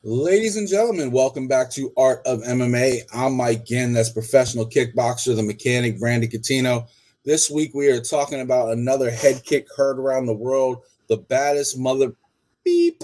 Ladies and gentlemen, welcome back to Art of MMA. I'm Mike Ginn, that's professional kickboxer, the mechanic, Brandon Catino. This week we are talking about another head kick heard around the world, the baddest mother beep.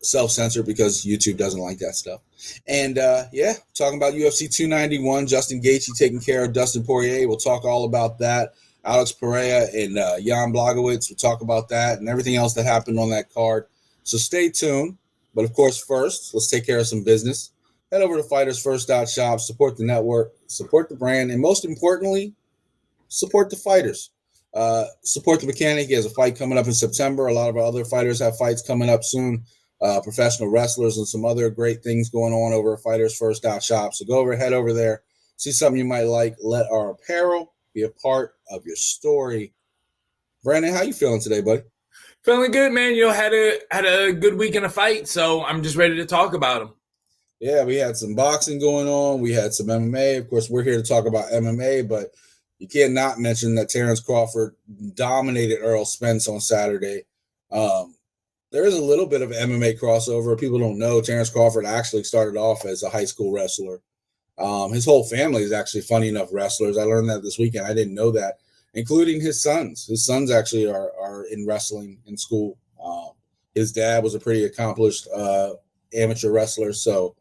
Self-censored because YouTube doesn't like that stuff. And talking about UFC 291, Justin Gaethje taking care of Dustin Poirier. We'll talk all about that. Alex Pereira and Jan Blachowicz. We'll talk about that and everything else that happened on that card. So stay tuned. But of course, first, let's take care of some business. Head over to FightersFirst.shop, support the network, support the brand, and most importantly, support the fighters. Support the mechanic. He has a fight coming up in September. A lot of our other fighters have fights coming up soon. Professional wrestlers and some other great things going on over at FightersFirst.shop. So head over there, see something you might like. Let our apparel be a part of your story. Brandon, how you feeling today, buddy? Feeling good, man. Had a good week in a fight, so I'm just ready to talk about them. Yeah, we had some boxing going on. We had some MMA. Of course, we're here to talk about MMA, but you can't not mention that Terrence Crawford dominated Errol Spence on Saturday. There is a little bit of MMA crossover. People don't know Terrence Crawford actually started off as a high school wrestler. His whole family is actually, funny enough, wrestlers. I learned that this weekend. I didn't know that, including his sons. His sons actually are in wrestling in school. His dad was a pretty accomplished amateur wrestler. So,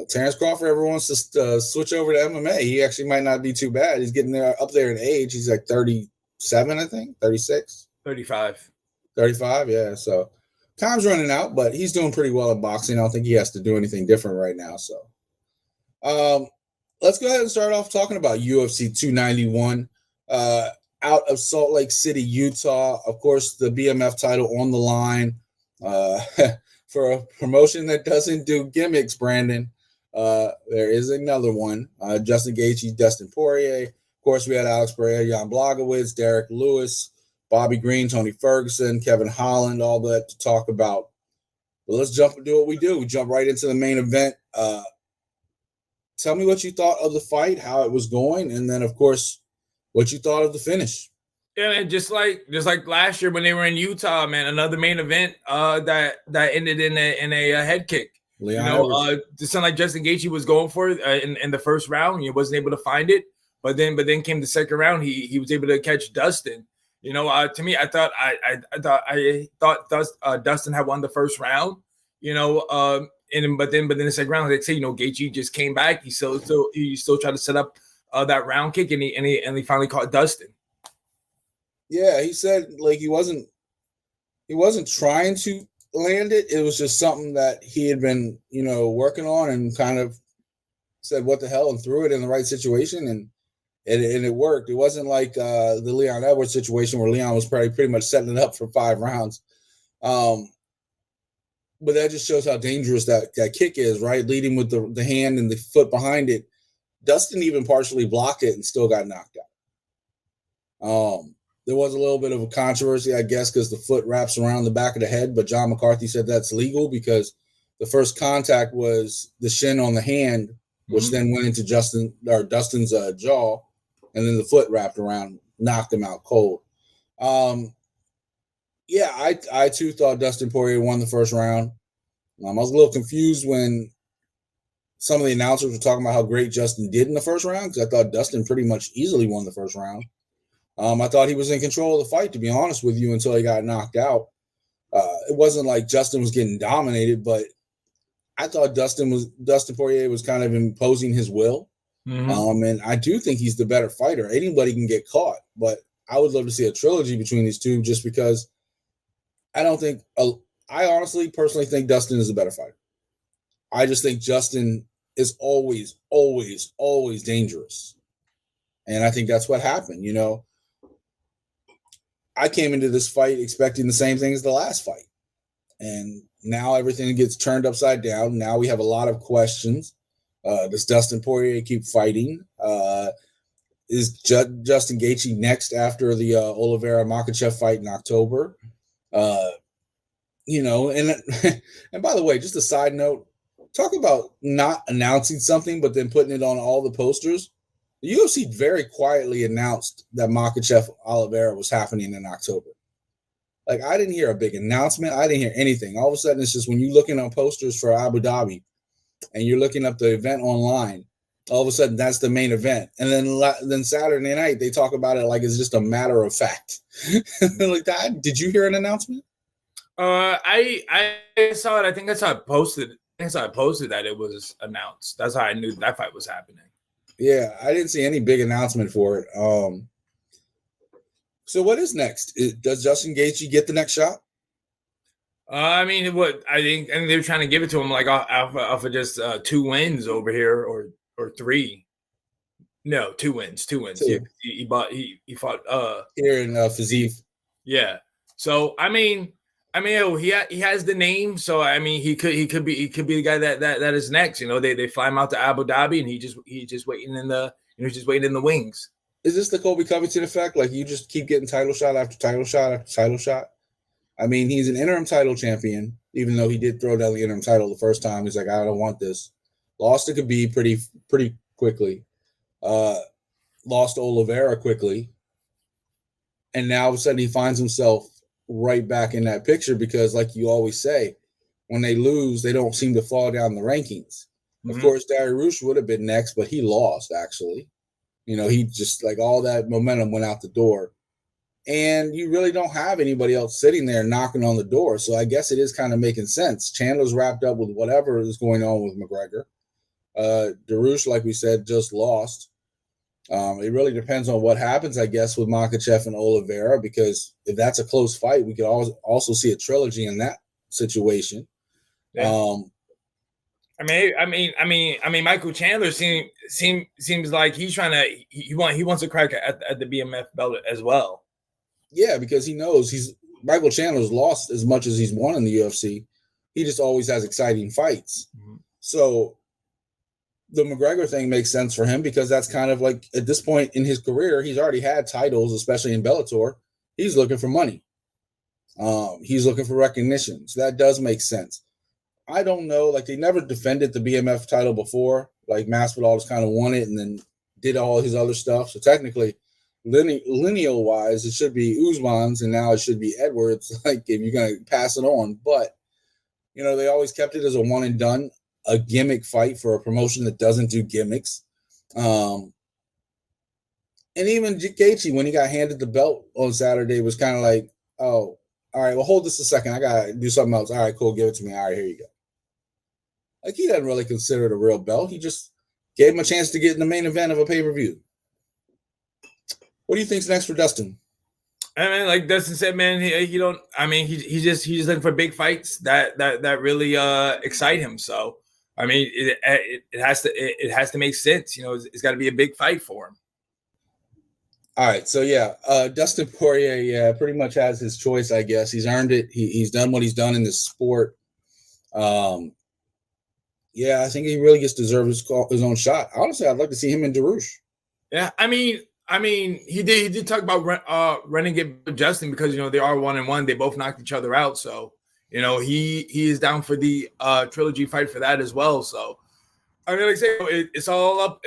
Terrence Crawford, everyone wants to switch over to MMA. He actually might not be too bad. He's getting up there in age. He's like 37, I think, 36. 35. 35, yeah. So time's running out, but he's doing pretty well at boxing. I don't think he has to do anything different right now. So let's go ahead and start off talking about UFC 291 out of Salt Lake City, Utah. Of course, the BMF title on the line for a promotion that doesn't do gimmicks, Brandon. There is another one. Justin Gaethje, Dustin Poirier. Of course, we had Alex Pereira, Jan Blachowicz, Derrick Lewis, Bobby Green, Tony Ferguson, Kevin Holland, all that to talk about. But let's jump and do what we do. We jump right into the main event. Tell me what you thought of the fight, how it was going, and then, of course, what you thought of the finish. Yeah, man, just like last year when they were in Utah, man, another main event that ended in a head kick. It sounded like Justin Gaethje was going for it in the first round. He wasn't able to find it, but then came the second round. He was able to catch Dustin. To me, I thought Dustin had won the first round. But then the second round, like say, Gaethje just came back. He still tried to set up that round kick, and he finally caught Dustin. Yeah, he said like he wasn't trying to land it. It was just something that he had been, working on, and kind of said what the hell and threw it in the right situation, and it worked. It wasn't like the Leon Edwards situation where Leon was pretty much setting it up for 5 rounds. But that just shows how dangerous that kick is, right? Leading with the hand and the foot behind it. Dustin even partially blocked it and still got knocked out. There was a little bit of a controversy, I guess, because the foot wraps around the back of the head, but John McCarthy said that's legal because the first contact was the shin on the hand, which then went into Dustin's jaw, and then the foot wrapped around, knocked him out cold. I too thought Dustin Poirier won the first round. I was a little confused when some of the announcers were talking about how great Justin did in the first round, because I thought Dustin pretty much easily won the first round. I thought he was in control of the fight, to be honest with you, until he got knocked out. It wasn't like Justin was getting dominated, but I thought Dustin Poirier was kind of imposing his will. And I do think he's the better fighter. Anybody can get caught, but I would love to see a trilogy between these two, just because I honestly personally think Dustin is a better fighter. I just think Justin is always, always, always dangerous. And I think that's what happened. I came into this fight expecting the same thing as the last fight. And now everything gets turned upside down. Now we have a lot of questions. Does Dustin Poirier keep fighting? Is Justin Gaethje next after the Oliveira-Makhachev fight in October? And by the way, just a side note, talk about not announcing something but then putting it on all the posters. The UFC very quietly announced that Makhachev Oliveira was happening in October. Like, I didn't hear a big announcement. I didn't hear anything. All of a sudden, it's just when you're looking on posters for Abu Dhabi and you're looking up the event online, all of a sudden that's the main event. And then Saturday night, they talk about it like it's just a matter of fact. Like that. Did you hear an announcement? I saw it. I think I saw it posted. I saw it posted that it was announced. That's how I knew that fight was happening. Yeah, I didn't see any big announcement for it. So what is next? Does Justin Gaethje get the next shot? I mean, what I think they're trying to give it to him like off of just 2 wins over here, or 3. No, 2 wins. 2 wins. 2. Yeah, he fought here in Fiziev. Yeah. So I mean, he has the name, so I mean, he could be the guy that is next. You know, they fly him out to Abu Dhabi, and he just waiting in the just waiting in the wings. Is this the Colby Covington effect? Like, you just keep getting title shot after title shot after title shot? I mean, he's an interim title champion, even though he did throw down the interim title the first time. He's like, I don't want this. Lost to Khabib pretty quickly. Lost to Oliveira quickly. And now all of a sudden he finds himself right back in that picture because, like you always say, when they lose, they don't seem to fall down the rankings. Mm-hmm. Of course, Dariush would have been next, but he lost, actually. You know, he just, like, all that momentum went out the door. And you really don't have anybody else sitting there knocking on the door. So I guess it is kind of making sense. Chandler's wrapped up with whatever is going on with McGregor. Dariush, like we said, just lost. It really depends on what happens, I guess, with Makhachev and Oliveira, because if that's a close fight, we could also see a trilogy in that situation. Yeah. I mean, Michael Chandler seems like he's trying to he wants to crack at the BMF belt as well. Yeah, because he knows Michael Chandler's lost as much as he's won in the UFC. He just always has exciting fights. Mm-hmm. So the McGregor thing makes sense for him because that's kind of like, at this point in his career, he's already had titles, especially in Bellator. He's looking for money. He's looking for recognition. So that does make sense. I don't know. Like, they never defended the BMF title before. Like, Masvidal just kind of won it and then did all his other stuff. So technically, lineal-wise, it should be Usman's, and now it should be Edwards, like, if you're going to pass it on. But, you know, they always kept it as a one and done, a gimmick fight for a promotion that doesn't do gimmicks. And even Gaethje, when he got handed the belt on Saturday, was kind of like, oh, all right, well, hold this a second. I got to do something else. All right, cool, give it to me. All right, here you go. Like, he doesn't really consider it a real belt. He just gave him a chance to get in the main event of a pay-per-view. What do you think's next for Dustin? I mean, like Dustin said, man, he's just looking for big fights that really excite him. So, I mean, it has to make sense. You know, it's got to be a big fight for him. All right, so yeah, Dustin Poirier, pretty much has his choice, I guess. He's earned it. He's done what he's done in this sport. Yeah, I think he really gets deserved his own shot. Honestly, I'd like to see him in Dariush. Yeah, I mean, he did talk about running it with Justin because, you know, they are 1-1. They both knocked each other out, so, you know, he is down for the trilogy fight for that as well. So, I mean, like I say, it's all up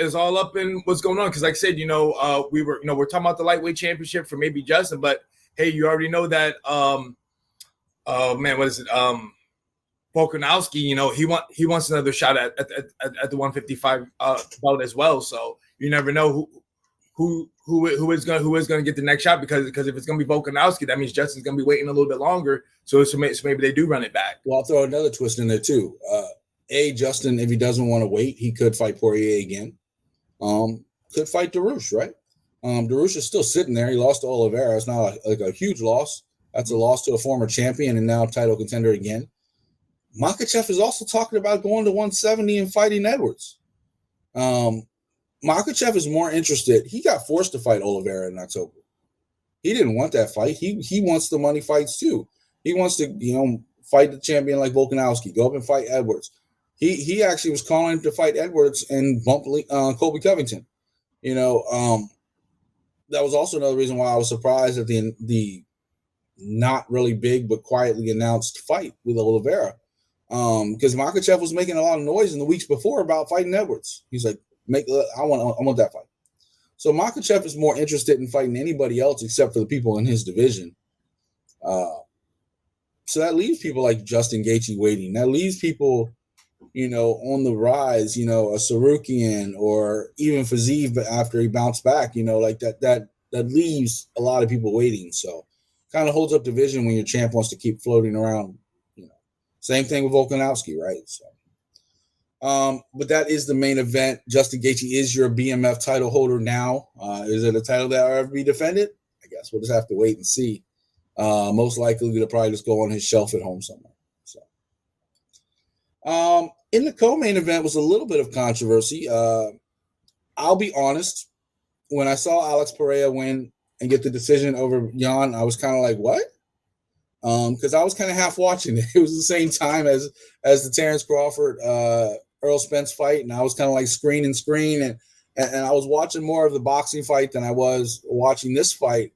in what's going on. Because, like I said, you know, we're talking about the lightweight championship for maybe Justin, but hey, you already know that. What is it? Volkanovski, you know, he wants another shot at the 155 belt as well. So you never know who is going to get the next shot, because if it's going to be Volkanovski, that means Justin's going to be waiting a little bit longer. So maybe they do run it back. Well, I'll throw another twist in there too. Justin, if he doesn't want to wait, he could fight Poirier again. Could fight Dariush, right? Dariush is still sitting there. He lost to Oliveira. It's not a huge loss. That's a loss to a former champion and now title contender again. Makhachev is also talking about going to 170 and fighting Edwards. Makhachev is more interested. He got forced to fight Oliveira in October. He didn't want that fight. He wants the money fights too. He wants to, you know, fight the champion like Volkanovski. Go up and fight Edwards. He actually was calling to fight Edwards and bump Colby Covington. You know, that was also another reason why I was surprised at the not really big but quietly announced fight with Oliveira. Because Makhachev was making a lot of noise in the weeks before about fighting Edwards. He's like, I want that fight. So Makhachev is more interested in fighting anybody else except for the people in his division. So that leaves people like Justin Gaethje waiting. That leaves people, on the rise, a Sarukian or even Fiziev after he bounced back, like that leaves a lot of people waiting. So kind of holds up division when your champ wants to keep floating around. Same thing with Volkanovski, right? So, but that is the main event. Justin Gaethje is your BMF title holder now. Is it a title that will ever be defended? I guess we'll just have to wait and see. Most likely, they'll probably just go on his shelf at home somewhere. So, in the co-main event was a little bit of controversy. I'll be honest. When I saw Alex Pereira win and get the decision over Jan, I was kind of like, what? Because I was kind of half watching it. It was the same time as the Terrence Crawford Earl Spence fight, and I was kind of like screen, and I was watching more of the boxing fight than I was watching this fight.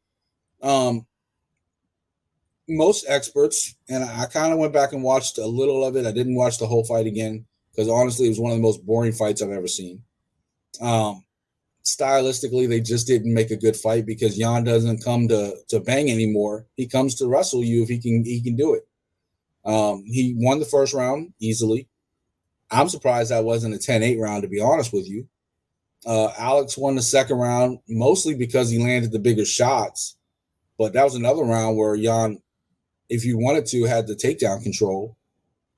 Most experts, and I kind of went back and watched a little of it. I didn't watch the whole fight again because honestly, it was one of the most boring fights I've ever seen. Stylistically, they just didn't make a good fight because Jan doesn't come to bang anymore. He comes to wrestle you if he can do it. He won the first round easily. I'm surprised that wasn't a 10-8 round, to be honest with you. Alex won the second round mostly because he landed the bigger shots. But that was another round where Jan, if you wanted to, had the takedown control.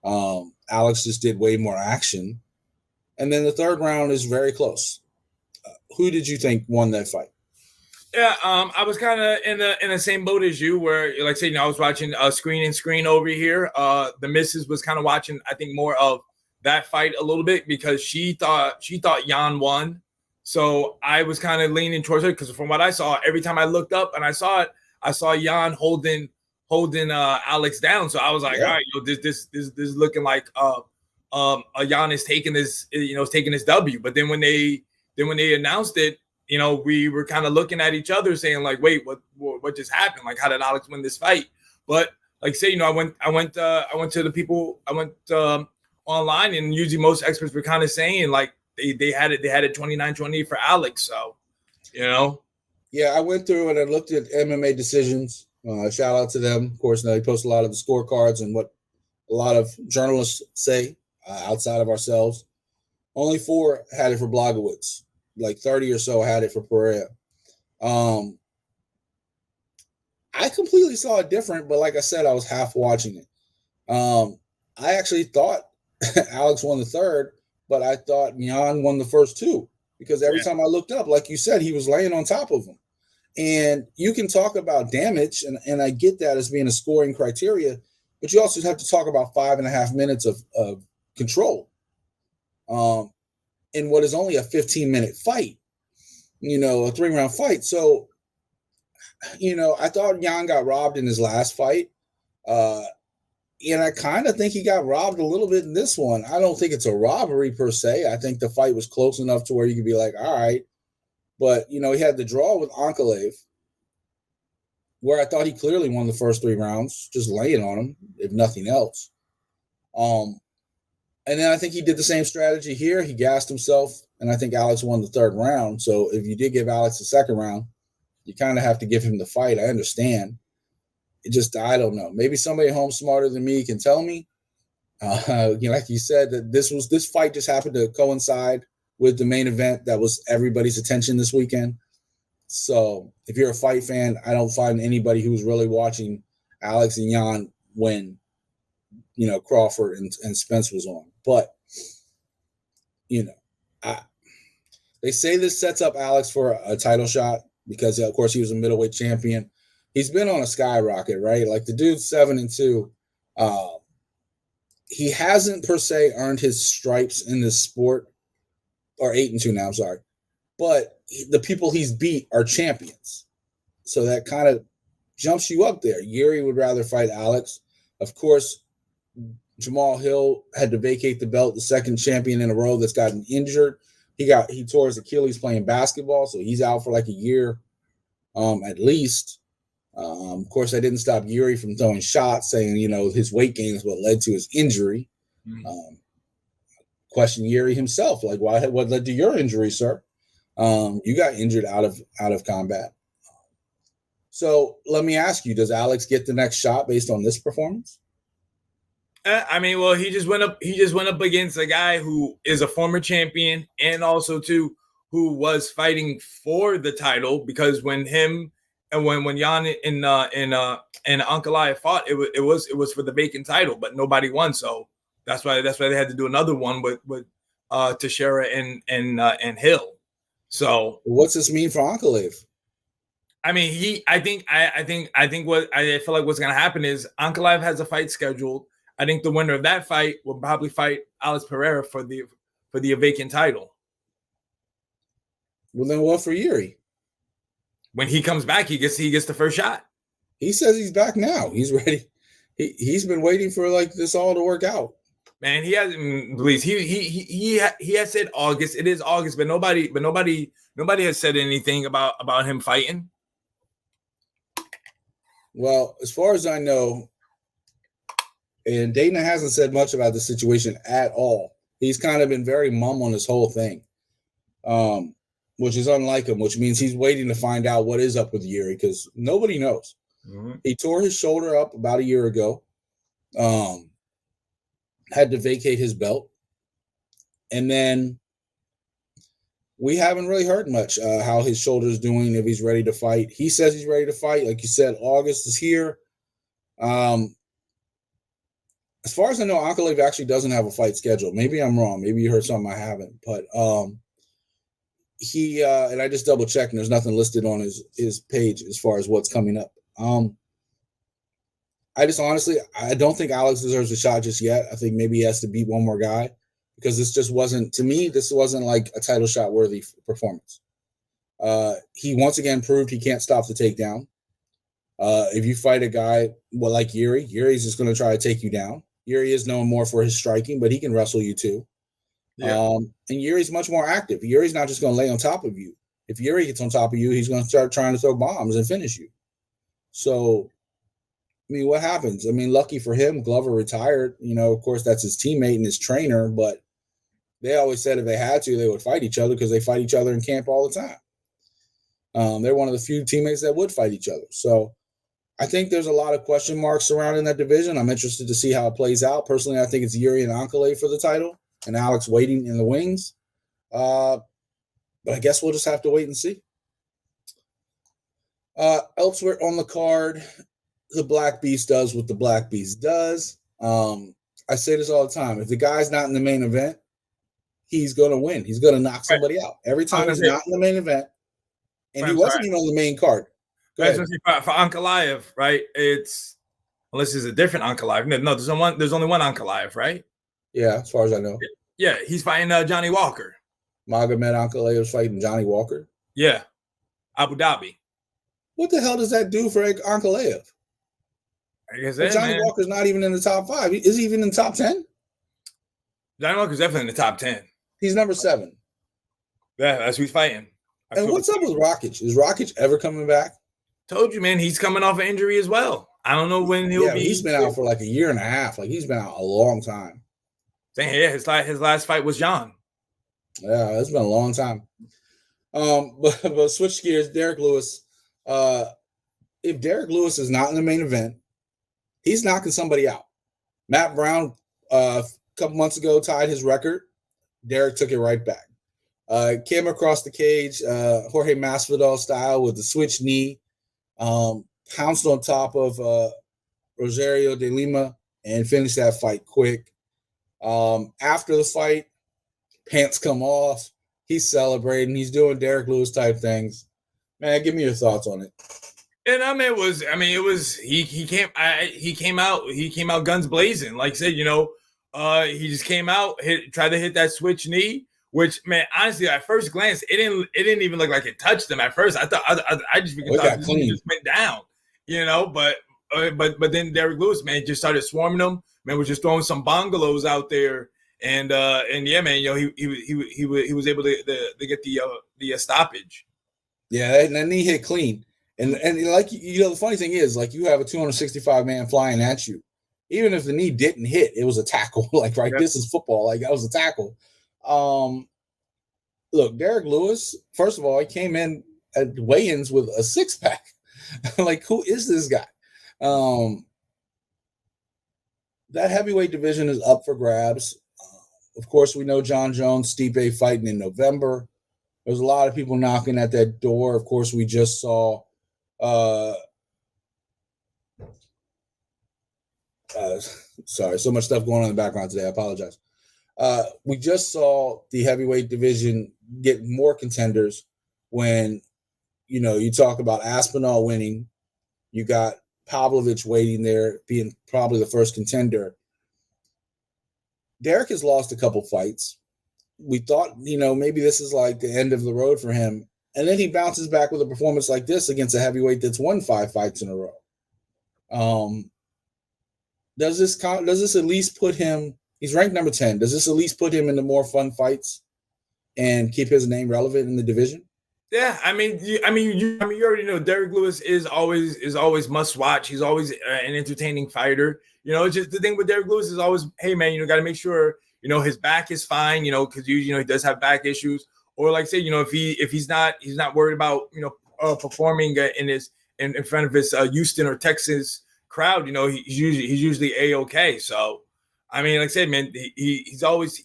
Alex just did way more action. And then the third round is very close. Who did you think won that fight? Yeah, I was kind of in the same boat as you, where like saying I was watching screen over here. The missus was kind of watching, I think, more of that fight a little bit because she thought Jan won. So I was kind of leaning towards her because from what I saw, every time I looked up and I saw it, I saw Jan holding Alex down. So I was like, all right, this is looking like Jan is taking this, taking this W. But then when they announced it, we were kind of looking at each other saying like, wait, what just happened? Like, how did Alex win this fight? But like say, I went to the people, I went online, and usually most experts were kind of saying like they had it 29-28 for Alex. So, Yeah, I went through and I looked at MMA decisions. Shout out to them. Of course, now they post a lot of the scorecards and what a lot of journalists say outside of ourselves. Only 4 had it for Blagowicz. Like 30 or so had it for Pereira. I completely saw it different, but like I said, I was half watching it. I actually thought Alex won the third, but I thought Jan won the first 2 because every time I looked up, like you said, he was laying on top of him. And you can talk about damage, and I get that as being a scoring criteria, but you also have to talk about 5.5 minutes of control. In what is only a 15-minute fight, a 3-round fight. So, I thought Jan got robbed in his last fight. And I kind of think he got robbed a little bit in this one. I don't think it's a robbery per se. I think the fight was close enough to where you could be like, all right. But, he had the draw with Ankalaev, where I thought he clearly won the first 3 rounds, just laying on him, if nothing else. And then I think he did the same strategy here. He gassed himself, and I think Alex won the third round. So if you did give Alex the second round, you kind of have to give him the fight. I understand. It just, I don't know. Maybe somebody at home smarter than me can tell me. Like you said, that this fight just happened to coincide with the main event that was everybody's attention this weekend. So if you're a fight fan, I don't find anybody who's really watching Alex and Jan when Crawford and Spence was on. But, they say this sets up Alex for a title shot because, of course, he was a middleweight champion. He's been on a skyrocket, right? Like the dude's 7-2. He hasn't per se earned his stripes in this sport, or 8-2 now, I'm sorry. But the people he's beat are champions. So that kind of jumps you up there. Yuri would rather fight Alex. Of course, Jamal Hill had to vacate the belt, the second champion in a row that's gotten injured. He tore his Achilles playing basketball, so he's out for like a year at least. Of course, I didn't stop Yuri from throwing shots, saying, his weight gain is what led to his injury. Question Yuri himself, like, what led to your injury, sir? You got injured out of combat. So let me ask you: does Alex get the next shot based on this performance? I mean, well, he just went up. He just went up against a guy who is a former champion, and also too, who was fighting for the title. Because when him and when Jan and Ankalaev fought, it was for the vacant title, but nobody won. So that's why they had to do another one with Teixeira and Hill. So what's this mean for Ankalaev? I mean, I think what I feel like what's going to happen is Ankalaev has a fight scheduled. I think the winner of that fight will probably fight Alex Pereira for the vacant title. Well, then what for Yuri? When he comes back, he gets the first shot. He says he's back now. He's ready. He's been waiting for like this all to work out. Man, he hasn't. Please, he has said August. It is August, but nobody has said anything about him fighting. Well, as far as I know, and Dana hasn't said much about the situation at all. He's kind of been very mum on this whole thing, which is unlike him, which means he's waiting to find out what is up with Yuri because nobody knows. Mm-hmm. He tore his shoulder up about a year ago, had to vacate his belt, and then we haven't really heard much how his shoulder is doing, if he's ready to fight. He says he's ready to fight. Like you said, August is here. As far as I know, Ankalaev actually doesn't have a fight scheduled. Maybe I'm wrong. Maybe you heard something I haven't. But he and I just double checked, and there's nothing listed on his page as far as what's coming up. I just honestly, I don't think Alex deserves a shot just yet. I think maybe he has to beat one more guy because this just wasn't, to me, this wasn't like a title shot worthy performance. He once again proved he can't stop the takedown. If you fight a guy like Yuri's just going to try to take you down. Yuri is known more for his striking, but he can wrestle you too. Yeah. And Yuri's much more active. Yuri's not just going to lay on top of you. If Yuri gets on top of you, he's going to start trying to throw bombs and finish you. So, I mean, what happens? I mean, lucky for him, Glover retired. You know, of course, that's his teammate and his trainer, but they always said if they had to, they would fight each other because they fight each other in camp all the time. They're one of the few teammates that would fight each other. So, I think there's a lot of question marks surrounding that division. I'm interested to see how it plays out. Personally, I think it's Yuri and Ankalaev for the title and Alex waiting in the wings. But I guess we'll just have to wait and see. Elsewhere on the card, the Black Beast does what the Black Beast does. I say this all the time. If the guy's not in the main event, he's going to win. He's going to knock somebody out. Every time he's not in the main event, and he wasn't even on the main card. For Ankalaev, right? It's unless it's a different Ankalaev. No, there's only one Ankalaev, right? Yeah, as far as I know. Yeah, he's fighting Johnny Walker. Magomed Ankalaev is fighting Johnny Walker. Yeah, Abu Dhabi. What the hell does that do for Ankalaev? Johnny Walker's not even in the top 5. Is he even in the top 10? Johnny Walker's definitely in the top 10. He's number 7. Yeah, that's who he's fighting. And what's up with Rakic? Is Rakic ever coming back? Told you, man, he's coming off an injury as well. I don't know when he'll be. He's been out for like a year and a half. Like he's been out a long time. Yeah, his last fight was John. Yeah, it's been a long time. But switch gears, Derrick Lewis. If Derrick Lewis is not in the main event, he's knocking somebody out. Matt Brown, a couple months ago, tied his record. Derrick took it right back. Came across the cage, Jorge Masvidal style with the switch knee. Pounced on top of Rogerio de Lima and finished that fight quick. After the fight, pants come off. He's celebrating. He's doing Derrick Lewis type things. Man, give me your thoughts on it. And he came out guns blazing. Like I said, he just came out, tried to hit that switch knee. Which, man, honestly, at first glance, it didn't even look like it touched him. At first, I thought I just just went down, But then Derrick Lewis, man, just started swarming him. Man, was just throwing some bungalows out there, and yeah, man, he was able to get the stoppage. Yeah, and then he hit clean, and like the funny thing is, like you have a 265 man flying at you, even if the knee didn't hit, it was a tackle. Like This is football. Like that was a tackle. Look, Derrick Lewis, first of all, he came in at weigh-ins with a 6-pack. Like, who is this guy? That heavyweight division is up for grabs. Of course, we know John Jones, Stipe fighting in November. There's a lot of people knocking at that door. Of course, we just saw sorry, so much stuff going on in the background today. I apologize. We just saw the heavyweight division get more contenders when, you talk about Aspinall winning. You got Pavlovich waiting there, being probably the first contender. Derek has lost a couple fights. We thought, maybe this is like the end of the road for him. And then he bounces back with a performance like this against a heavyweight that's won 5 fights in a row. Does this at least put him, he's ranked number 10. Does this at least put him into more fun fights and keep his name relevant in the division? Yeah, you already know Derrick Lewis is always must watch. He's always an entertaining fighter. Just the thing with Derrick Lewis is always, hey man, got to make sure his back is fine. Because he does have back issues. Or like say, if he's not worried about performing in front of his Houston or Texas crowd, he's usually A-okay. So like I said, man, he's always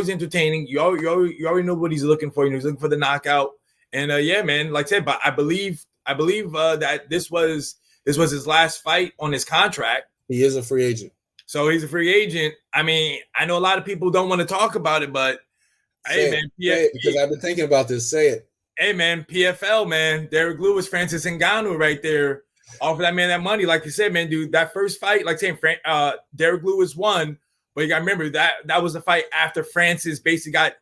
entertaining. You already know what he's looking for. He's looking for the knockout. And yeah, man, like I said, but I believe that this was his last fight on his contract. He is a free agent. So he's a free agent. I know a lot of people don't want to talk about it, but say it, because I've been thinking about this. Say it. Hey man, PFL, man, Derrick Lewis, Francis Ngannou right there. Offer that man that money. Like you said, man, dude, that first fight, like saying Derrick Lewis won, but you got to remember that was the fight after Francis basically got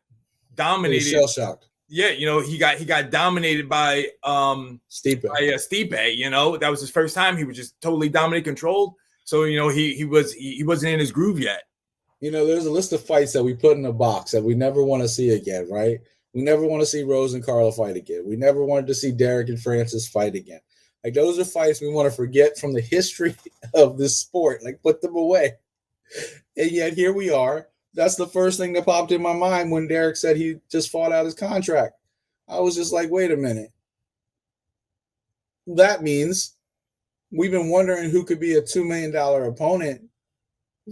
dominated. Shell shocked. Yeah, he got dominated by Stipe. Stipe, that was his first time. He was just totally dominant, controlled. So he wasn't in his groove yet. There's a list of fights that we put in a box that we never want to see again, right? We never want to see Rose and Carla fight again. We never wanted to see Derek and Francis fight again. Like, those are fights we want to forget from the history of this sport. Like, put them away. And yet here we are. That's the first thing that popped in my mind when Derek said he just fought out his contract. I was just like, wait a minute. That means we've been wondering who could be a $2 million opponent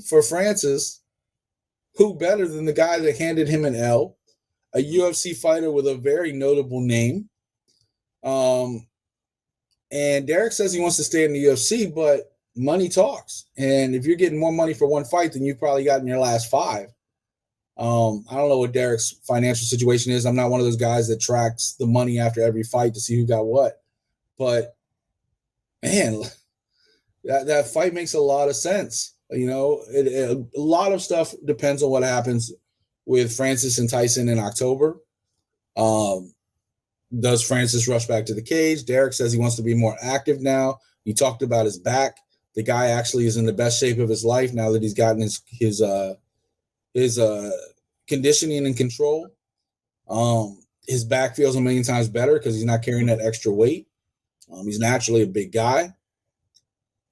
for Francis. Who better than the guy that handed him an L, a UFC fighter with a very notable name. And Derek says he wants to stay in the UFC, but money talks. And if you're getting more money for one fight than you've probably got in your last 5, I don't know what Derek's financial situation is. I'm not one of those guys that tracks the money after every fight to see who got what. But, man, that fight makes a lot of sense. A lot of stuff depends on what happens with Francis and Tyson in October. Does Francis rush back to the cage? Derek says he wants to be more active now. He talked about his back. The guy actually is in the best shape of his life now that he's gotten his conditioning and control. His back feels a million times better because he's not carrying that extra weight. He's naturally a big guy.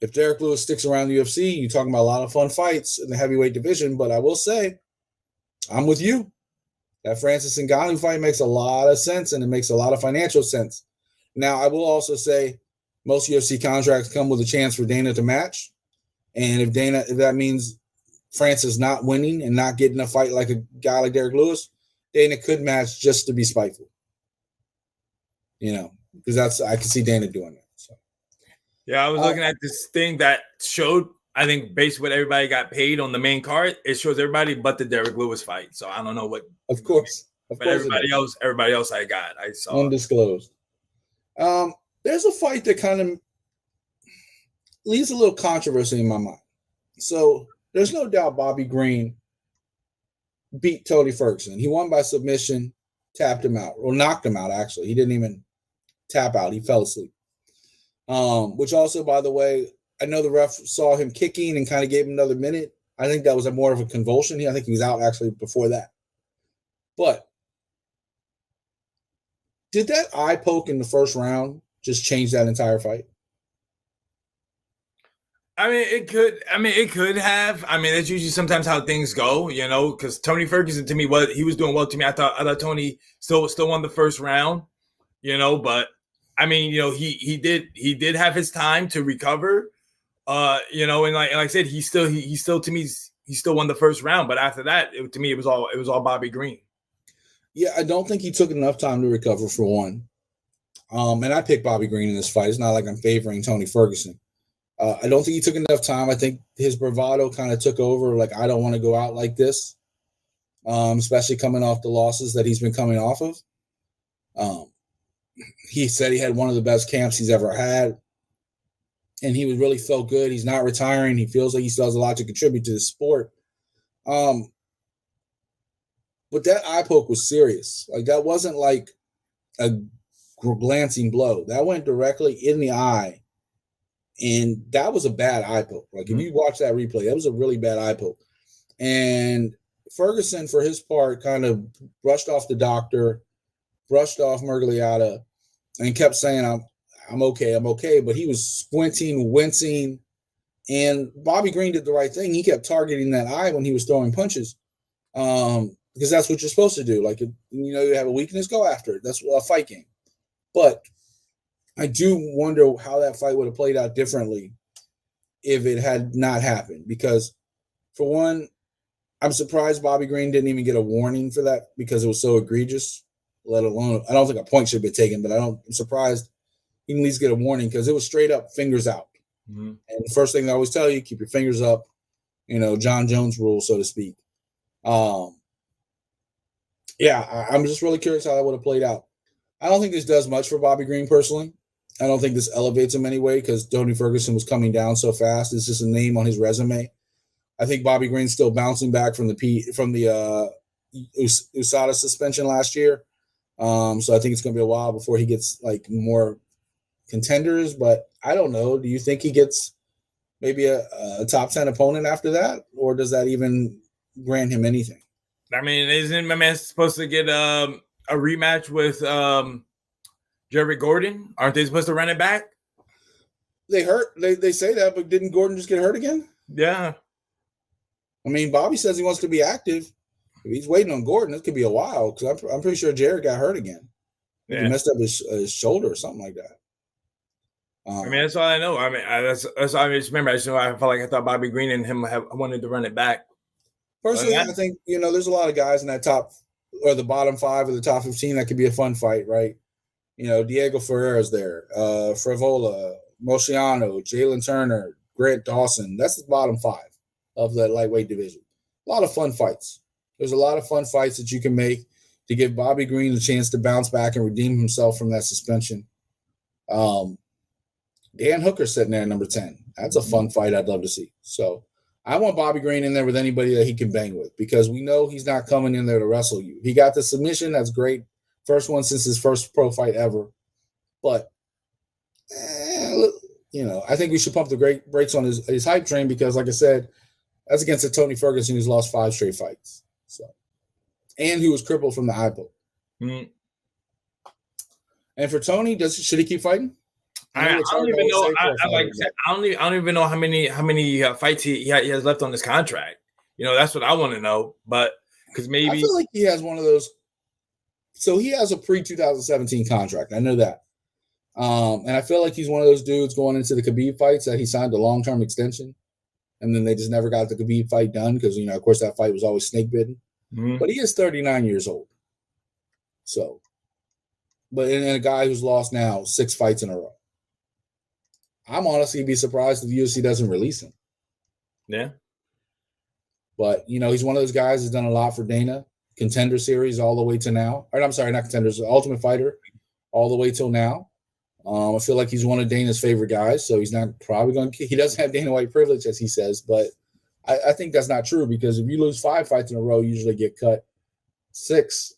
If Derek Lewis sticks around the UFC, you're talking about a lot of fun fights in the heavyweight division. But I will say, I'm with you. That Francis Ngannou fight makes a lot of sense, and it makes a lot of financial sense. Now, I will also say most UFC contracts come with a chance for Dana to match. And if that means Francis not winning and not getting a fight like a guy like Derek Lewis, Dana could match just to be spiteful. Because I can see Dana doing that. So. Yeah, I was looking at this thing that showed, I think, based what everybody got paid on the main card, it shows everybody but the Derek Lewis fight. So I don't know what. Of course. But everybody else I saw. Undisclosed. There's a fight that kind of leaves a little controversy in my mind. So there's no doubt Bobby Green beat Tony Ferguson. He won by submission, tapped him out, or knocked him out, actually. He didn't even tap out. He fell asleep. Which also, by the way, I know the ref saw him kicking and kind of gave him another minute. I think that was more of a convulsion. I think he was out actually before that. But did that eye poke in the first round just change that entire fight? It could have. That's usually sometimes how things go, because Tony Ferguson, to me, he was doing well to me. I thought Tony still won the first round, but I mean, he did have his time to recover. And like I said, he still to me he still won the first round, but after that, to me it was all Bobby Green. Yeah, I don't think he took enough time to recover for one. And I picked Bobby Green in this fight. It's not like I'm favoring Tony Ferguson. I don't think he took enough time. I think his bravado kind of took over. Like, I don't want to go out like this, especially coming off the losses that he's been coming off of. He said he had one of the best camps he's ever had, and he really felt good. He's not retiring. He feels like he still has a lot to contribute to the sport. But that eye poke was serious. Like, that wasn't like a glancing blow. That went directly in the eye, and that was a bad eye poke. Like, if you watch that replay, that was a really bad eye poke. And Ferguson, for his part, kind of brushed off the doctor, brushed off Murgliata, and kept saying, I'm okay. But he was squinting, wincing, and Bobby Green did the right thing. He kept targeting that eye when he was throwing punches, because that's what you're supposed to do. Like, you have a weakness, go after it. That's a fight game. But I do wonder how that fight would have played out differently if it had not happened. Because, for one, I'm surprised Bobby Green didn't even get a warning for that because it was so egregious, let alone, I don't think a point should be taken, but I'm surprised he can at least get a warning because it was straight up fingers out. Mm-hmm. And the first thing I always tell you, keep your fingers up, John Jones rule, so to speak. Yeah, I'm just really curious how that would have played out. I don't think this does much for Bobby Green personally. I don't think this elevates him anyway because Tony Ferguson was coming down so fast. It's just a name on his resume. I think Bobby Green's still bouncing back from the USADA suspension last year. So I think it's going to be a while before he gets like more contenders. But I don't know. Do you think he gets maybe a top 10 opponent after that, or does that even grant him anything? I mean, isn't my man supposed to get a rematch with Jerry Gordon? Aren't they supposed to run it back? They say that, but didn't Gordon just get hurt again? Yeah. I mean, Bobby says he wants to be active. If he's waiting on Gordon, it could be a while because I'm pretty sure Jared got hurt again. Yeah. He messed up his shoulder or something like that. I mean, that's all I know. I mean, that's all I just remember. I felt like I thought Bobby Green and him wanted to run it back. Personally, I think, there's a lot of guys in that top or the bottom 5 or the top 15 that could be a fun fight, right? Diego Ferreira's there, Frevola, Mociano, Jalen Turner, Grant Dawson. That's the bottom 5 of the lightweight division. A lot of fun fights. There's a lot of fun fights that you can make to give Bobby Green a chance to bounce back and redeem himself from that suspension. Dan Hooker's sitting there at number 10. That's a fun fight I'd love to see. So I want Bobby Green in there with anybody that he can bang with because we know he's not coming in there to wrestle you. He got the submission. That's great. First one since his first pro fight ever. But, I think we should pump the brakes on his hype train because, like I said, that's against a Tony Ferguson who's lost 5 straight fights. So, and who was crippled from the eye poke. Mm-hmm. And for Tony, should he keep fighting? I don't even know. I don't even know how many fights he has left on his contract. That's what I want to know. But because maybe I feel like he has one of those. So he has a pre-2017 contract. I know that. And I feel like he's one of those dudes going into the Khabib fights that he signed a long-term extension. And then they just never got the Khabib fight done because, of course, that fight was always snake bitten. Mm-hmm. But he is 39 years old. So, and a guy who's lost now 6 fights in a row. I'm honestly be surprised if the UFC doesn't release him. Yeah. But, he's one of those guys who's done a lot for Dana. Contender Series all the way to now. Or I'm sorry, not Contenders, Ultimate Fighter all the way till now. I feel like he's one of Dana's favorite guys, so he's not probably going to – he doesn't have Dana White privilege, as he says, but I think that's not true because if you lose 5 fights in a row, you usually get cut 6.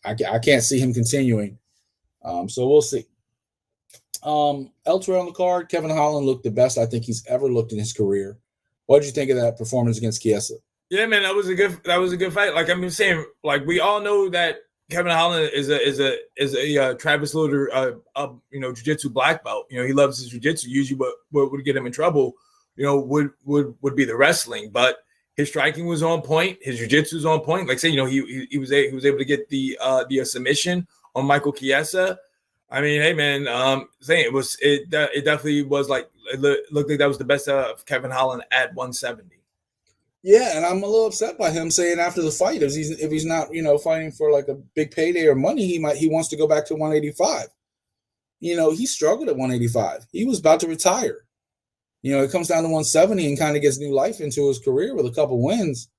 I can't see him continuing. So we'll see. Elsewhere on the card, Kevin Holland looked the best I think he's ever looked in his career. What did you think of that performance against Chiesa? Yeah, man, that was a good fight. Like I've been saying, like we all know that Kevin Holland is a Travis Lutter, jiu-jitsu black belt. He loves his jiu-jitsu. Usually, what would get him in trouble, would be the wrestling. But his striking was on point. His jiu-jitsu was on point. Like say, he was able to get the submission on Michael Chiesa. I mean, hey man, saying it definitely was like it looked like that was the best of Kevin Holland at 170. Yeah, and I'm a little upset by him saying after the fight if he's not fighting for like a big payday or money, he wants to go back to 185. He struggled at 185. He was about to retire. It comes down to 170 and kind of gets new life into his career with a couple wins.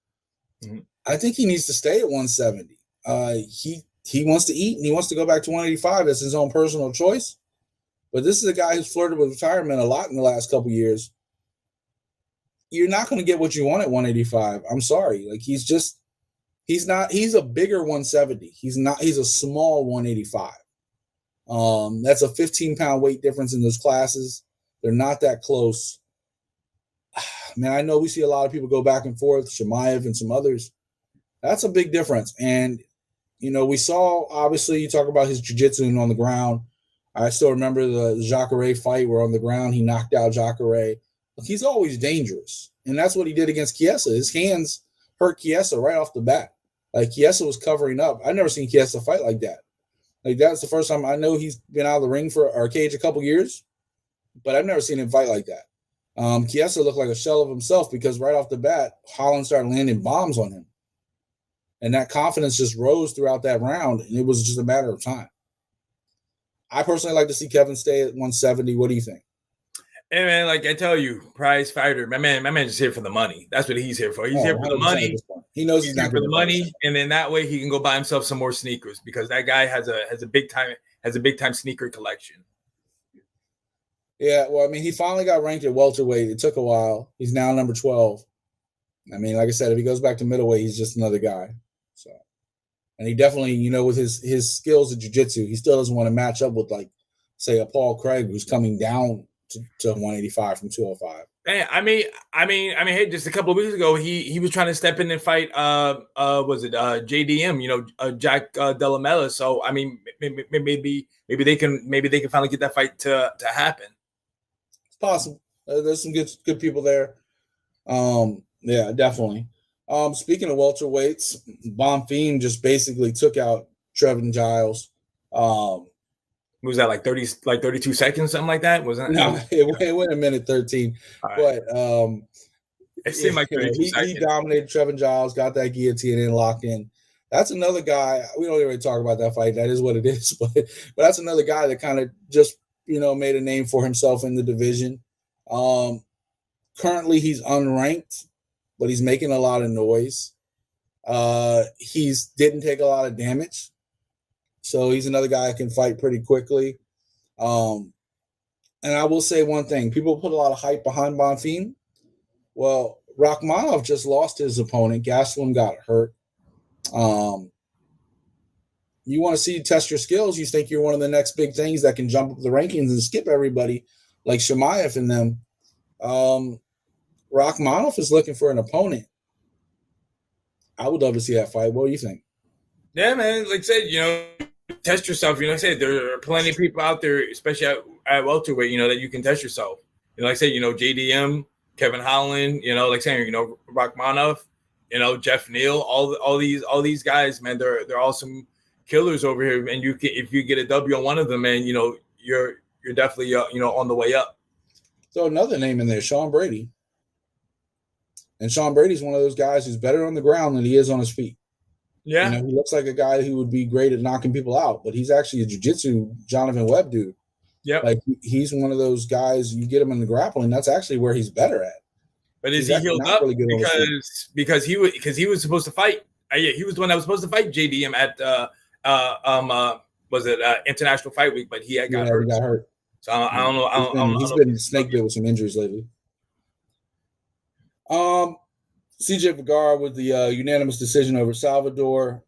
Mm-hmm. I think he needs to stay at 170. He wants to eat and he wants to go back to 185. That's his own personal choice. But this is a guy who's flirted with retirement a lot in the last couple years. You're not going to get what you want at 185. I'm sorry. Like he's a bigger 170. He's a small 185. That's a 15-pound weight difference in those classes. They're not that close. Man, I know we see a lot of people go back and forth, Chimaev and some others. That's a big difference. And, we saw, obviously, you talk about his jiu-jitsu on the ground. I still remember the Jacare fight where on the ground he knocked out Jacare. He's always dangerous. And that's what he did against Chiesa. His hands hurt Chiesa right off the bat. Like, Chiesa was covering up. I've never seen Chiesa fight like that. Like, that's the first time I know he's been out of the ring for our cage a couple years, but I've never seen him fight like that. Chiesa looked like a shell of himself because right off the bat, Holland started landing bombs on him. And that confidence just rose throughout that round, and it was just a matter of time. I personally like to see Kevin stay at 170. What do you think? Hey man, like I tell you, prize fighter, my man is here for the money. That's what he's here for. He's here for the money. He knows he's here for the money, and then that way he can go buy himself some more sneakers because that guy has a big time sneaker collection. Yeah, well, I mean, he finally got ranked at welterweight. It took a while. He's now number 12. I mean, like I said, if he goes back to middleweight, he's just another guy. So, and he definitely, with his skills at jiu-jitsu, he still doesn't want to match up with, like, say, a Paul Craig who's coming down to 185 from 205. I mean, hey, just a couple of weeks ago, he was trying to step in and fight. Was it JDM? Jack Della Mella. So I mean, maybe they can finally get that fight to happen. It's possible. There's some good people there. Yeah, definitely. Speaking of welterweights, Bonfim just basically took out Trevin Giles. Was that like 32 seconds, something like that? Wasn't it? No, it went a minute 13. Right. But it seemed like 32 seconds. He dominated Trevin Giles, got that guillotine in, locked in. That's another guy. We don't even talk about that fight. That is what it is. But that's another guy that kind of just made a name for himself in the division. Currently, he's unranked, but he's making a lot of noise. He's didn't take a lot of damage. So he's another guy that can fight pretty quickly. And I will say one thing. People put a lot of hype behind Bonfim. Well, Rakhmonov just lost his opponent. Gastelum got hurt. You want to see you test your skills. You think you're one of the next big things that can jump up the rankings and skip everybody like Chimaev and them. Rakhmonov is looking for an opponent. I would love to see that fight. What do you think? Yeah, man. Like I said, test yourself. Like I said, there are plenty of people out there, especially at welterweight, that you can test yourself. Like I said, JDM, Kevin Holland, like saying, Rakhmonov, Jeff Neal, all these guys, man, they're all some killers over here. And if you get a W on one of them, man, you're definitely on the way up. So another name in there, Sean Brady. And Sean Brady's one of those guys who's better on the ground than he is on his feet. Yeah. He looks like a guy who would be great at knocking people out, but he's actually a jiu-jitsu Jonathan Webb dude. Yeah. Like he's one of those guys, you get him in the grappling, that's actually where he's better at. But is he healed up? Really because he was supposed to fight. Yeah, he was the one that was supposed to fight JDM at International Fight Week, but he got hurt. He got hurt. So I don't know. He's been snake bit with some injuries lately. CJ Vergara with the unanimous decision over Salvador.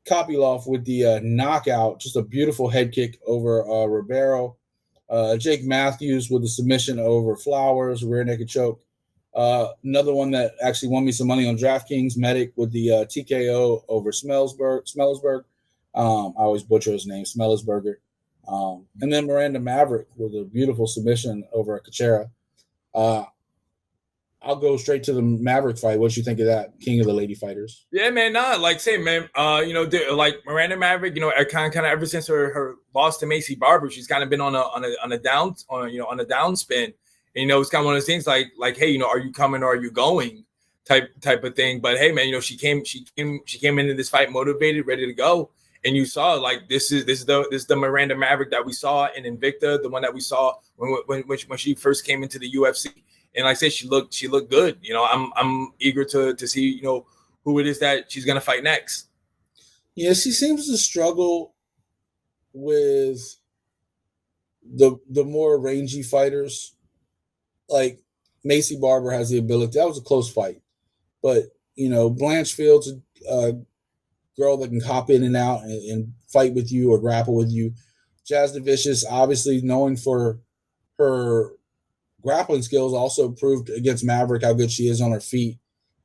Kopylov with the knockout, just a beautiful head kick over Ribeiro. Jake Matthews with the submission over Flowers, rear naked choke. Another one that actually won me some money on DraftKings, Medic with the TKO over Smellersberg. I always butcher his name, Smellersberger. And then Miranda Maverick with a beautiful submission over Kachera. I'll go straight to the Maverick fight. What you think of that, King of the Lady Fighters? Yeah, man. Nah, like say, man. Like Miranda Maverick. Kind of ever since her loss to Macy Barber, she's kind of been on a downspin. And, it's kind of one of those things like, hey, are you coming or are you going? Type of thing. But hey, man, she came into this fight motivated, ready to go. And you saw like this is the Miranda Maverick that we saw in Invicta, the one that we saw when she first came into the UFC. And like I said, she looked good. I'm eager to see who it is that she's gonna fight next. Yeah, she seems to struggle with the more rangy fighters. Like Macy Barber has the ability. That was a close fight, but Blanchfield's a girl that can hop in and out and fight with you or grapple with you. Jazz DeVicious, obviously known for her grappling skills, also proved against Maverick how good she is on her feet.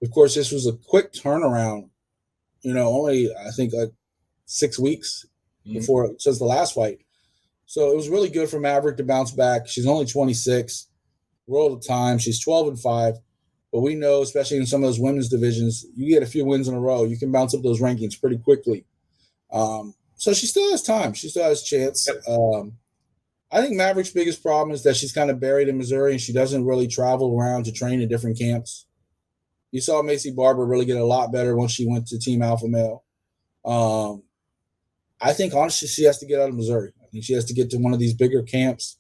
Of course, this was a quick turnaround. Only I think like 6 weeks since the last fight. So it was really good for Maverick to bounce back. She's only 26, world of time. She's 12-5. But we know, especially in some of those women's divisions, you get a few wins in a row, you can bounce up those rankings pretty quickly. So she still has time. She still has a chance. Yep. I think Maverick's biggest problem is that she's kind of buried in Missouri and she doesn't really travel around to train in different camps. You saw Macy Barber really get a lot better once she went to Team Alpha Male. I think, honestly, she has to get out of Missouri. I think she has to get to one of these bigger camps,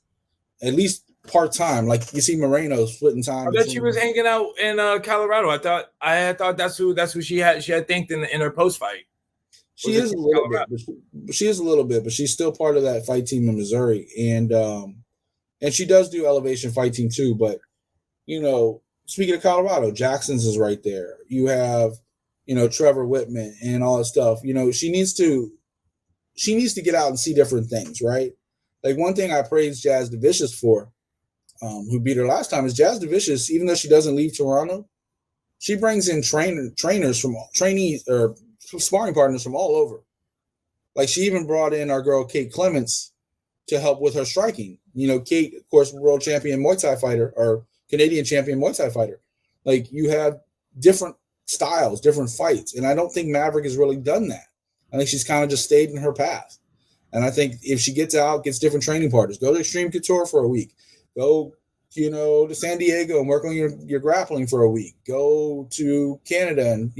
at least part-time. Like you see Moreno splitting time. I bet she was hanging out in Colorado. I thought that's who she had thanked in her post-fight. She is a little bit, but she's still part of that fight team in Missouri. And she does do elevation fight team too. But, speaking of Colorado, Jackson's is right there. You have, Trevor Whitman and all that stuff. She needs to get out and see different things, right? Like one thing I praise Jazz DeVicious for, who beat her last time, is Jazz DeVicious, even though she doesn't leave Toronto, she brings in trainees or sparring partners from all over. Like she even brought in our girl Kate Clements to help with her striking. Kate, of course, world champion Muay Thai fighter or Canadian champion Muay Thai fighter. Like you have different styles, different fights. And I don't think Maverick has really done that. I think she's kind of just stayed in her path. And I think if she gets out, gets different training partners, go to Extreme Couture for a week, go, to San Diego and work on your grappling for a week, go to Canada and,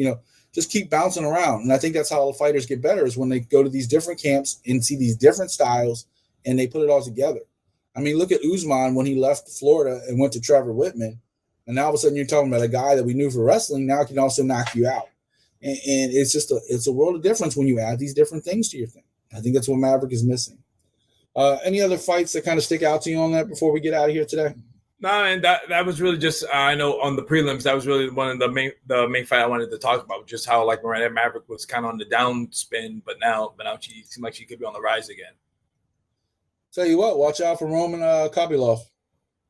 just keep bouncing around. And I think that's how all the fighters get better is when they go to these different camps and see these different styles and they put it all together. I mean, look at Usman when he left Florida and went to Trevor Whitman. And now all of a sudden you're talking about a guy that we knew for wrestling now can also knock you out. And it's just it's a world of difference when you add these different things to your thing. I think that's what Maverick is missing. Any other fights that kind of stick out to you on that before we get out of here today? No, and that was really just I know on the prelims that was really one of the main fight I wanted to talk about, just how like Miranda Maverick was kind of on the downspin, but now she seemed like she could be on the rise again. Tell you what, watch out for Roman Kopylov.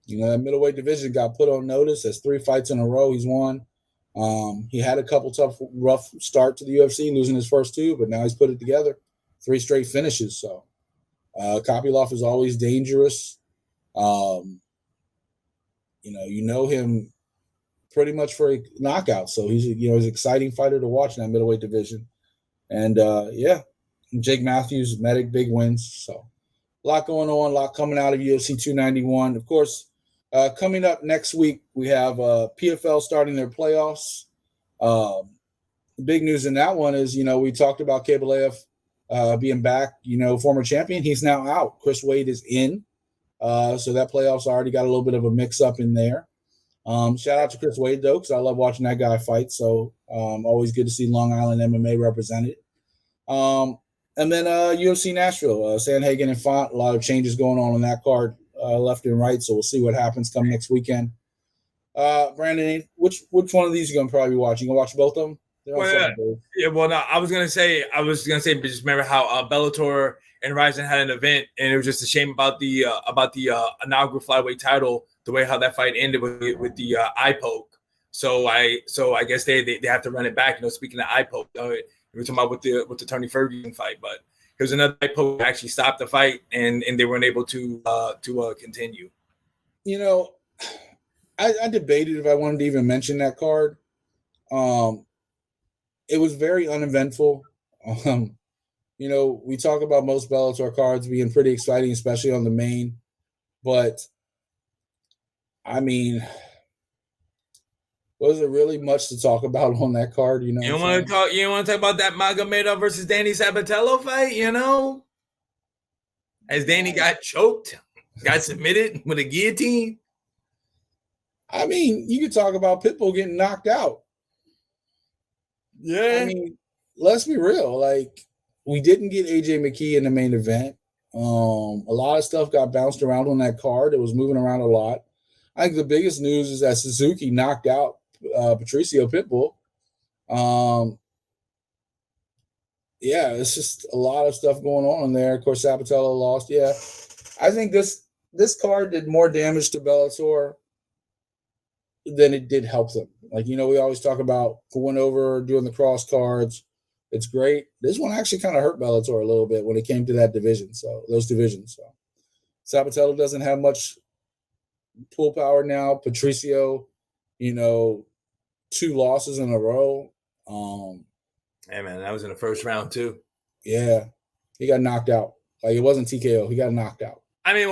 That middleweight division got put on notice. That's 3 fights in a row he's won. He had a couple rough start to the UFC, losing his first 2, but now he's put it together. 3 straight finishes. So Kopylov is always dangerous. You know him pretty much for a knockout. So he's an exciting fighter to watch in that middleweight division. And Jake Matthews, Medic, big wins. So a lot going on, a lot coming out of UFC 291. Of course, coming up next week, we have PFL starting their playoffs. The big news in that one is, we talked about Kabalev being back, former champion. He's now out. Chris Wade is in. So that playoffs already got a little bit of a mix-up in there. Shout out to Chris Wade, though, because I love watching that guy fight. So always good to see Long Island MMA represented. And then UFC Nashville, Sandhagen and Font, a lot of changes going on that card left and right. So we'll see what happens come next weekend. Brandon, which one of these are you going to probably be watching? You going to watch both of them? Well, no, I was gonna say, but just remember how Bellator and Ryzen had an event, and it was just a shame about the inaugural flyweight title, the way how that fight ended with the eye poke. So I guess they have to run it back. Speaking of eye poke, we were talking about with the Tony Ferguson fight, but there's another eye poke that actually stopped the fight, and they weren't able to continue. I debated if I wanted to even mention that card. It was very uneventful. We talk about most Bellator cards being pretty exciting, especially on the main. But, I mean, was there really much to talk about on that card? You don't want to talk. You don't want to talk about that Magomedov versus Danny Sabatello fight. As Danny got choked, got submitted with a guillotine. I mean, you could talk about Pitbull getting knocked out. Yeah. I mean, let's be real. Like, we didn't get AJ McKee in the main event. A lot of stuff got bounced around on that card. It was moving around a lot. I think the biggest news is that Suzuki knocked out Patricio Pitbull. Yeah, it's just a lot of stuff going on there. Of course, Sabatello lost. Yeah, I think this card did more damage to Bellator than it did help them. Like, we always talk about going over, doing the cross cards. It's great. This one actually kind of hurt Bellator a little bit when it came to that division. So those divisions. So Sabatello doesn't have much pull power now. Patricio, 2 losses in a row. Hey man, that was in the first round too. Yeah, he got knocked out. Like, it wasn't TKO. He got knocked out. I mean,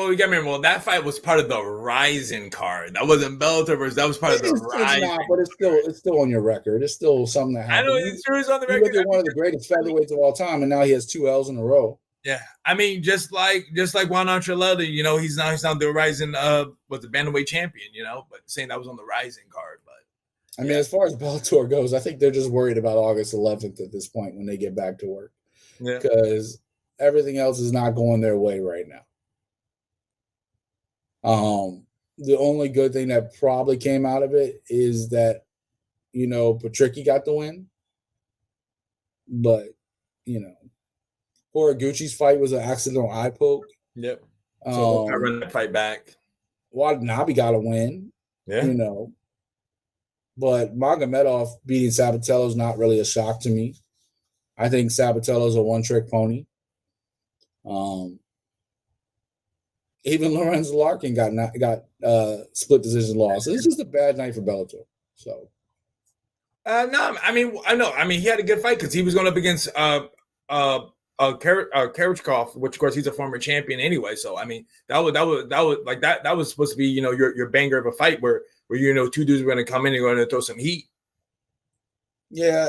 that fight was part of the Rising card. That wasn't Bellator versus. That was part of the Rising. It's not, but it's still on your record. It's still something that happened. I know it's true. It's on the record. Look at one of the greatest featherweights of all time, and now he has 2 L's in a row. Yeah, I mean, just like Juan Antrelota, he's now the Rising was the bantamweight champion, but saying that was on the Rising card. But I mean, as far as Bellator goes, I think they're just worried about August 11th at this point when they get back to work, because everything else is not going their way right now. The only good thing that probably came out of it is that, Patricky got the win. But, Horiguchi's fight was an accidental eye poke. Yep. So I run that fight back. Watanabe got a win. Yeah. But Magomedov beating Sabatello is not really a shock to me. I think Sabatello's a one-trick pony. Even Lorenzo Larkin got split decision loss. It's just a bad night for Bellator. So, no, I mean, I know. I mean, he had a good fight because he was going up against Karatkov, which of course he's a former champion anyway. So, I mean, that was supposed to be your banger of a fight where 2 dudes were going to come in and going to throw some heat. Yeah,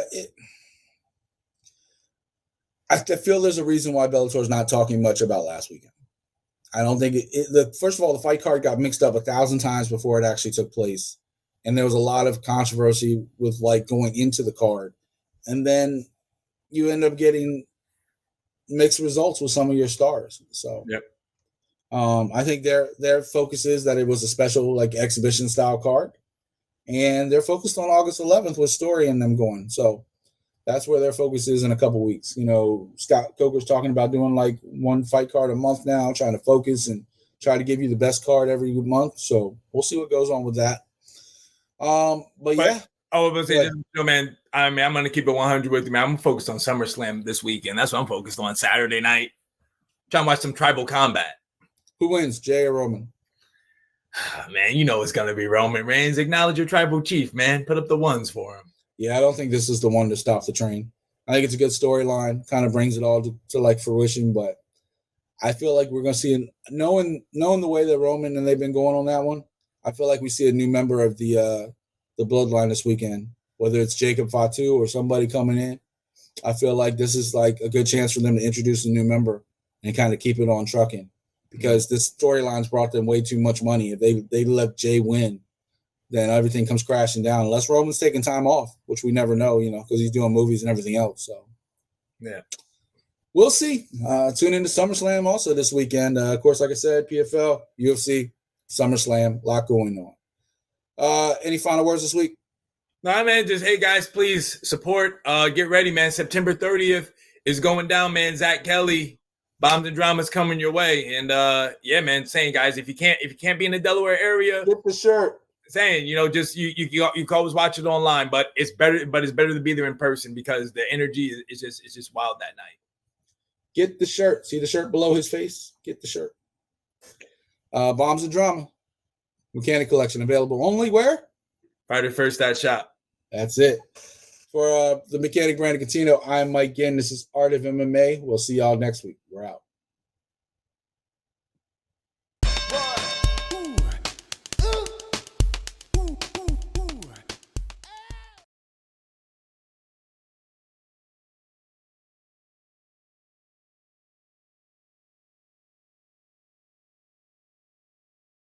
I feel there's a reason why Bellator's not talking much about last weekend. I don't think first of all, the fight card got mixed up 1,000 times before it actually took place. And there was a lot of controversy with going into the card. And then you end up getting mixed results with some of your stars. So yep. I think their focus is that it was a special exhibition style card. And they're focused on August 11th with Story and them going. So that's where their focus is in a couple weeks. Scott Coker's talking about doing 1 fight card a month now, trying to focus and try to give you the best card every month. So we'll see what goes on with that. But yeah. I was going to say, man, I mean, I'm going to keep it 100 with you, man. I'm focused on SummerSlam this weekend. That's what I'm focused on Saturday night. Trying to watch some tribal combat. Who wins, Jay or Roman? Man, it's going to be Roman Reigns. Acknowledge your tribal chief, man. Put up the ones for him. Yeah, I don't think this is the one to stop the train. I think it's a good storyline, kind of brings it all to fruition, but I feel like we're going to see, knowing the way that Roman and they've been going on that one, I feel like we see a new member of the bloodline this weekend, whether it's Jacob Fatu or somebody coming in. I feel like this is a good chance for them to introduce a new member and kind of keep it on trucking, because this storyline's brought them way too much money. If they let Jay win, then everything comes crashing down. Unless Roman's taking time off, which we never know, because he's doing movies and everything else. So, yeah, we'll see. Tune into SummerSlam also this weekend. Of course, like I said, PFL, UFC, SummerSlam, a lot going on. Any final words this week? Nah, man, just, hey, guys, please support. Get ready, man. September 30th is going down, man. Zach Kelly, Bombs and Drama's coming your way. And, yeah, man, saying, guys, if you can't be in the Delaware area, get the shirt. Saying, just you can always watch it online, but it's better to be there in person, because the energy is just wild that night. Get the shirt. See the shirt below his face? Get the shirt. Bombs and Drama. Mechanic Collection, available only where? Fighter First That Shop. That's it. For the Mechanic Brandon Catino, I'm Mike Ginn. This is Art of MMA. We'll see y'all next week. We're out.